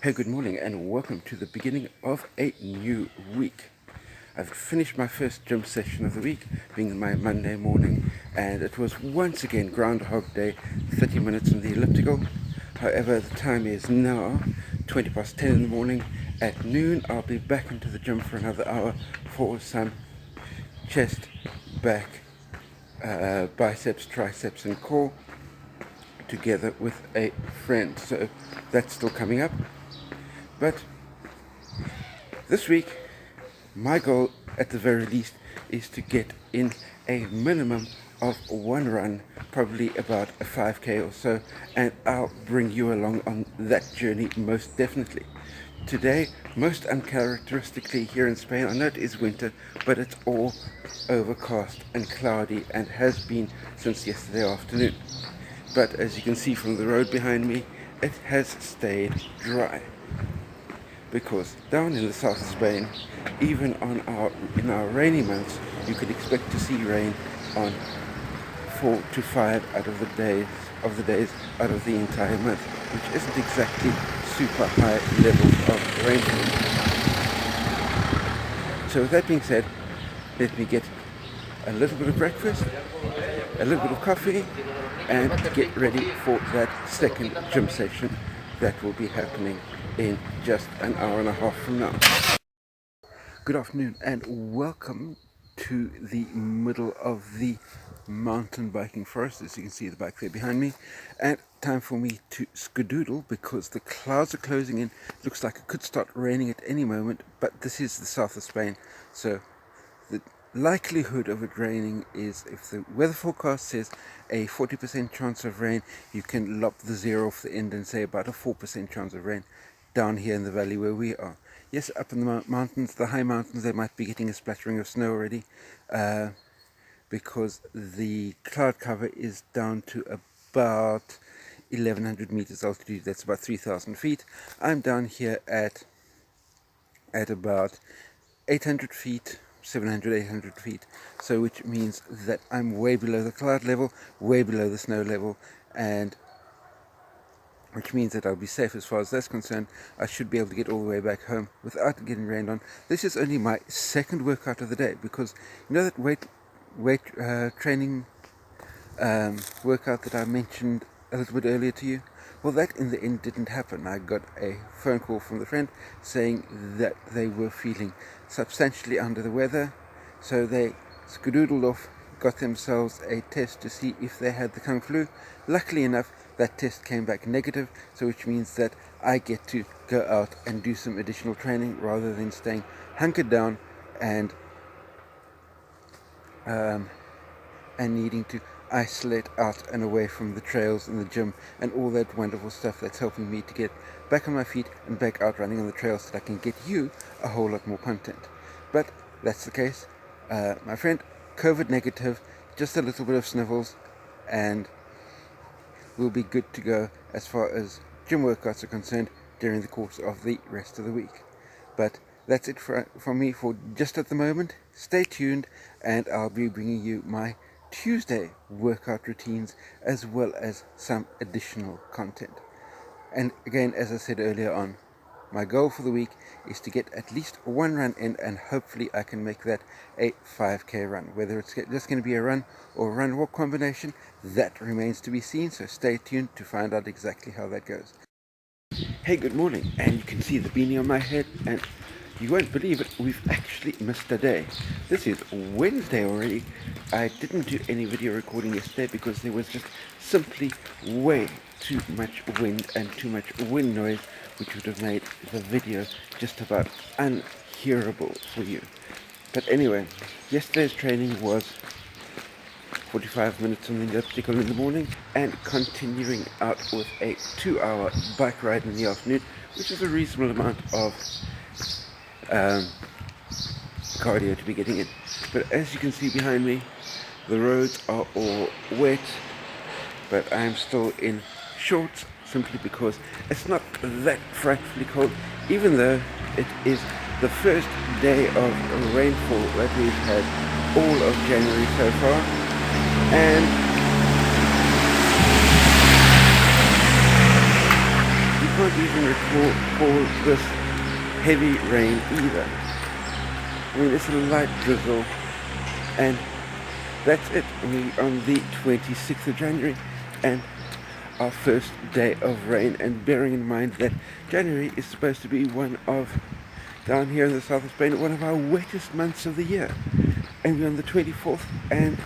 Hey, good morning and welcome to the beginning of a new week. I've finished my first gym session of the week, being my Monday morning, and it was once again Groundhog Day, 30 minutes on the elliptical. However, the time is now 20 past 10 in the morning. At noon, I'll be back into the gym for another hour for some chest, back, biceps, triceps, and core, together with a friend. So that's still coming up. But this week, my goal at the very least is to get in a minimum of one run, probably about a 5k or so, and I'll bring you along on that journey most definitely. Today, most uncharacteristically here in Spain, I know it is winter, but it's all overcast and cloudy and has been since yesterday afternoon. But as you can see from the road behind me, it has stayed dry. Because down in the south of Spain, even in our rainy months, you could expect to see rain on 4 to 5 out of the days out of the entire month, which isn't exactly super high levels of rainfall. So with that being said, let me get a little bit of breakfast, a little bit of coffee, and get ready for that second gym session that will be happening in just an hour and a half from now. Good afternoon and welcome to the middle of the mountain biking forest. As you can see the bike there behind me, and time for me to skedoodle because the clouds are closing in. Looks like it could start raining at any moment, but this is the south of Spain, so the likelihood of it raining is, if the weather forecast says a 40% chance of rain, you can lop the zero off the end and say about a 4% chance of rain down here in the valley where we are. Yes, up in the mountains, the high mountains, they might be getting a splattering of snow already, because the cloud cover is down to about 1100 meters altitude. That's about 3000 feet. I'm down here at about 800 feet, 700, 800 feet, so which means that I'm way below the cloud level, way below the snow level, and which means that I'll be safe as far as that's concerned. I should be able to get all the way back home without getting rained on. This is only my second workout of the day, because you know that weight training workout that I mentioned a little bit earlier to you? Well, that in the end didn't happen. I got a phone call from the friend saying that they were feeling substantially under the weather, so they skedoodled off, got themselves a test to see if they had the Kung Flu. Luckily enough, that test came back negative, so which means that I get to go out and do some additional training rather than staying hunkered down and needing to isolate out and away from the trails and the gym and all that wonderful stuff that's helping me to get back on my feet and back out running on the trails so that I can get you a whole lot more content. But that's the case. My friend, COVID negative, just a little bit of snivels, and we'll be good to go as far as gym workouts are concerned during the course of the rest of the week. But that's it from me for just at the moment. Stay tuned, and I'll be bringing you my Tuesday workout routines as well as some additional content. And again, as I said earlier on, my goal for the week is to get at least one run in, and hopefully I can make that a 5k run. Whether it's just going to be a run or a run-walk combination, that remains to be seen, so stay tuned to find out exactly how that goes. Hey, good morning, and you can see the beanie on my head, and you won't believe it, we've actually missed a day. This is Wednesday already. I didn't do any video recording yesterday because there was just simply way too much wind and too much wind noise, which would have made the video just about unhearable for you. But anyway, yesterday's training was 45 minutes on the elliptical in the morning and continuing out with a 2-hour bike ride in the afternoon, which is a reasonable amount of cardio to be getting in. But as you can see behind me, the roads are all wet, but I'm still in shorts simply because it's not that frightfully cold, even though it is the first day of rainfall that we've had all of January so far. And you can't even recall this heavy rain either. I mean, it's a light drizzle, and that's it. We're on the 26th of January, and our first day of rain. And bearing in mind that January is supposed to be one of, down here in the south of Spain, one of our wettest months of the year. And we're on the 24th, and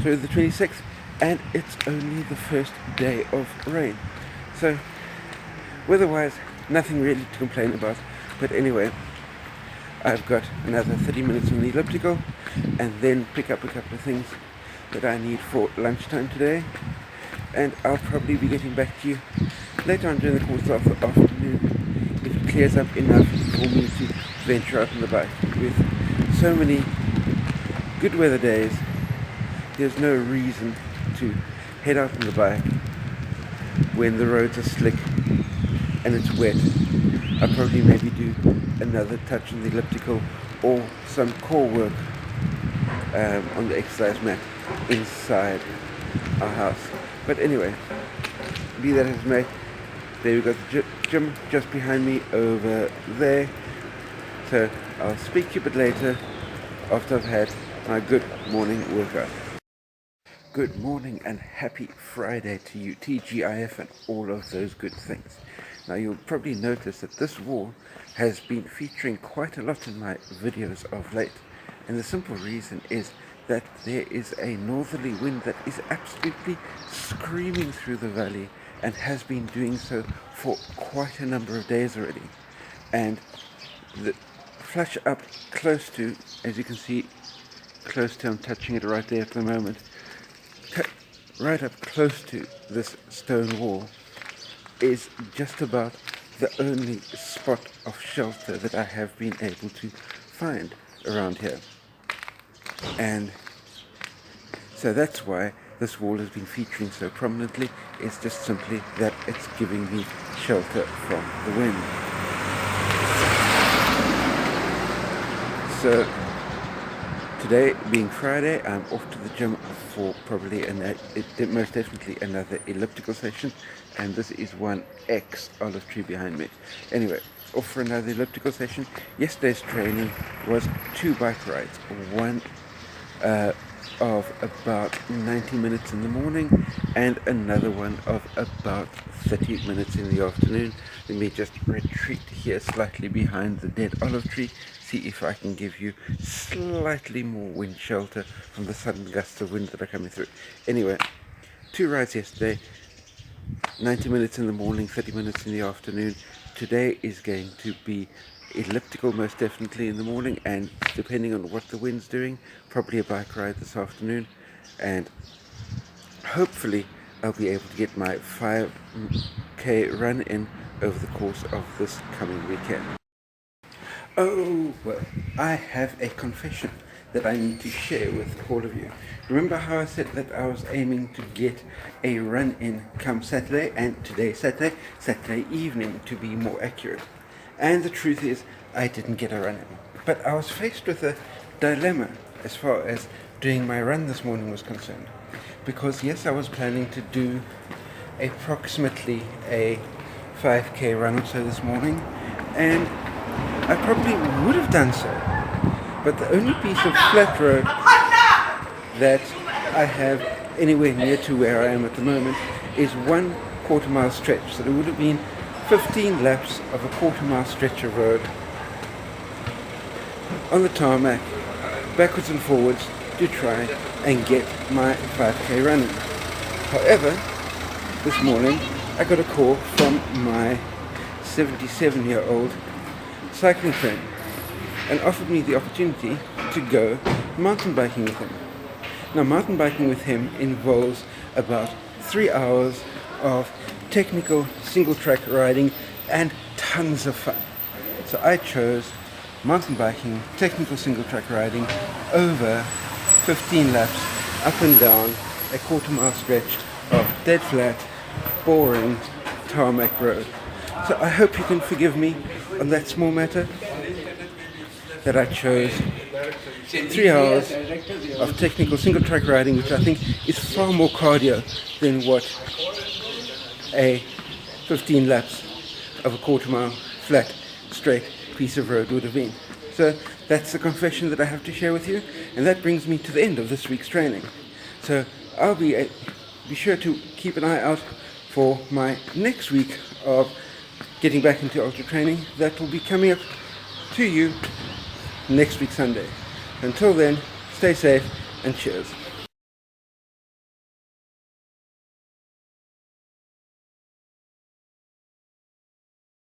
so the 26th, and it's only the first day of rain. So weather-wise, nothing really to complain about. But anyway, I've got another 30 minutes on the elliptical, and then pick up a couple of things that I need for lunchtime today. And I'll probably be getting back to you later on during the course of the afternoon if it clears up enough for me to venture out on the bike. With so many good weather days, there's no reason to head out on the bike when the roads are slick and it's wet. I'll probably maybe do another touch on the elliptical or some core work on the exercise mat inside our house. But anyway, be that as may, there we've got the gym just behind me over there. So I'll speak to you a bit later after I've had my good morning workout. Good morning and happy Friday to you, TGIF and all of those good things. Now you'll probably notice that this wall has been featuring quite a lot in my videos of late. And the simple reason is that there is a northerly wind that is absolutely screaming through the valley and has been doing so for quite a number of days already. And the flash up close to, as you can see, close to, I'm touching it right there at the moment, right up close to this stone wall is just about the only spot of shelter that I have been able to find around here. And so that's why this wall has been featuring so prominently. It's just simply that it's giving me shelter from the wind. So today being Friday, I'm off to the gym for probably most definitely another elliptical session, and this is 1X olive tree behind me. Anyway, off for another elliptical session. Yesterday's training was 2 bike rides, one of about 90 minutes in the morning and another one of about 30 minutes in the afternoon. Let me just retreat here slightly behind the dead olive tree, see if I can give you slightly more wind shelter from the sudden gusts of wind that are coming through. Anyway, 2 rides yesterday, 90 minutes in the morning, 30 minutes in the afternoon. Today is going to be elliptical most definitely in the morning, and depending on what the wind's doing, probably a bike ride this afternoon, and hopefully I'll be able to get my 5k run in over the course of this coming weekend. Oh, well, I have a confession that I need to share with all of you. Remember how I said that I was aiming to get a run in come Saturday, and today Saturday evening to be more accurate. And the truth is, I didn't get a run in. But I was faced with a dilemma as far as doing my run this morning was concerned. Because yes, I was planning to do approximately a 5k run or so this morning, and I probably would have done so. But the only piece of flat road that I have anywhere near to where I am at the moment is 1 quarter-mile stretch. So there would have been 15 laps of a quarter-mile stretch of road on the tarmac, backwards and forwards, to try and get my 5k running. However, this morning I got a call from my 77-year-old cycling friend and offered me the opportunity to go mountain biking with him. Now, mountain biking with him involves about 3 hours of technical single track riding and tons of fun. So I chose mountain biking, technical single track riding over 15 laps up and down a quarter-mile stretch of dead flat, boring tarmac road. So I hope you can forgive me on that small matter, that I chose 3 hours of technical single track riding, which I think is far more cardio than what a 15 laps of a quarter mile flat, straight piece of road would have been. So that's the confession that I have to share with you, and that brings me to the end of this week's training. So I'll be sure to keep an eye out for my next week of getting back into ultra training. That will be coming up to you next week Sunday. Until then, stay safe and cheers.